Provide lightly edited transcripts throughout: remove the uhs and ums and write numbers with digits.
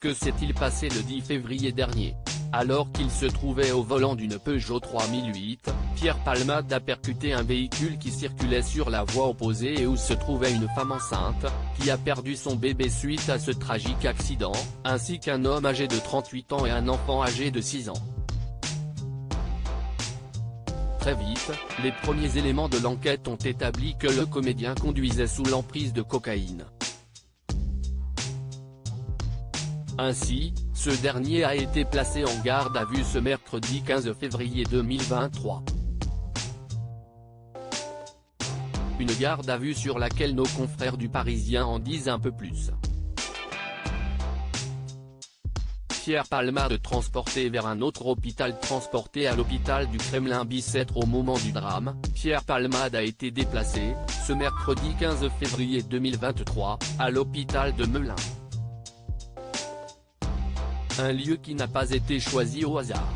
Que s'est-il passé le 10 février dernier? Alors qu'il se trouvait au volant d'une Peugeot 3008, Pierre Palmade a percuté un véhicule qui circulait sur la voie opposée et où se trouvait une femme enceinte, qui a perdu son bébé suite à ce tragique accident, ainsi qu'un homme âgé de 38 ans et un enfant âgé de 6 ans. Très vite, les premiers éléments de l'enquête ont établi que le comédien conduisait sous l'emprise de cocaïne. Ainsi, ce dernier a été placé en garde à vue ce mercredi 15 février 2023. Une garde à vue sur laquelle nos confrères du Parisien en disent un peu plus. Pierre Palmade transporté vers un autre hôpital. Transporté à l'hôpital du Kremlin-Bicêtre au moment du drame, Pierre Palmade a été déplacé, ce mercredi 15 février 2023, à l'hôpital de Melun. Un lieu qui n'a pas été choisi au hasard.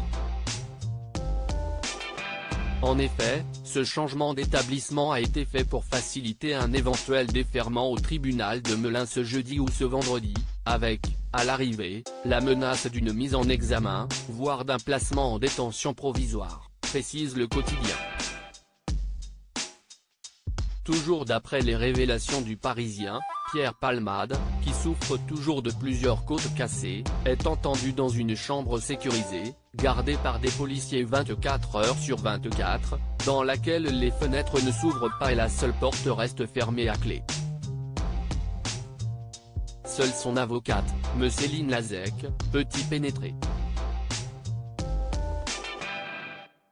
En effet, ce changement d'établissement a été fait pour faciliter un éventuel déferment au tribunal de Melun ce jeudi ou ce vendredi, avec, à l'arrivée, la menace d'une mise en examen, voire d'un placement en détention provisoire, précise le quotidien. Toujours d'après les révélations du Parisien, Pierre Palmade, qui souffre toujours de plusieurs côtes cassées, est entendu dans une chambre sécurisée, gardée par des policiers 24 heures sur 24, dans laquelle les fenêtres ne s'ouvrent pas et la seule porte reste fermée à clé. Seule son avocate, Céline Lazec, peut y pénétrer.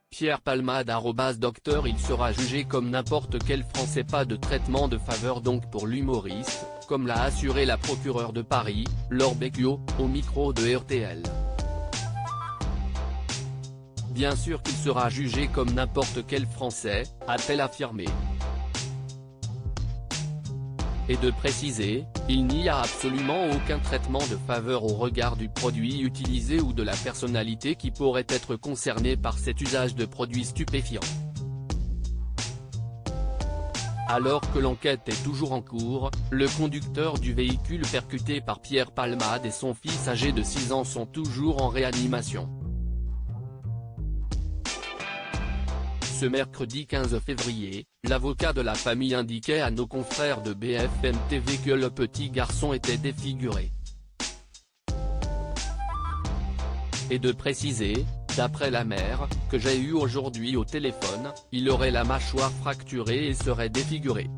Pierre Palmade @docteur Il sera jugé comme n'importe quel Français, pas de traitement de faveur donc pour l'humoriste, comme l'a assuré la procureure de Paris, Laure Becchio, au micro de RTL. Bien sûr qu'il sera jugé comme n'importe quel Français, a-t-elle affirmé. Et de préciser, il n'y a absolument aucun traitement de faveur au regard du produit utilisé ou de la personnalité qui pourrait être concernée par cet usage de produits stupéfiants. Alors que l'enquête est toujours en cours, le conducteur du véhicule percuté par Pierre Palmade et son fils âgé de 6 ans sont toujours en réanimation. Ce mercredi 15 février, l'avocat de la famille indiquait à nos confrères de BFM TV que le petit garçon était défiguré. Et de préciser, d'après la mère, que j'ai eu aujourd'hui au téléphone, il aurait la mâchoire fracturée et serait défiguré.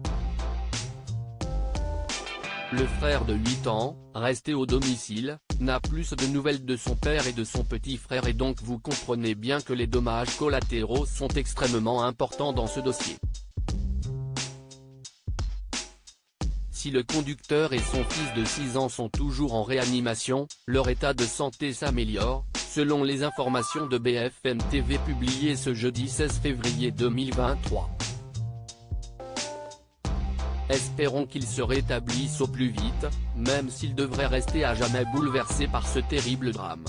Le frère de 8 ans, resté au domicile, n'a plus de nouvelles de son père et de son petit frère et donc vous comprenez bien que les dommages collatéraux sont extrêmement importants dans ce dossier. Si le conducteur et son fils de 6 ans sont toujours en réanimation, leur état de santé s'améliore, selon les informations de BFM TV publiées ce jeudi 16 février 2023. Espérons qu'ils se rétablissent au plus vite, même s'ils devraient rester à jamais bouleversés par ce terrible drame.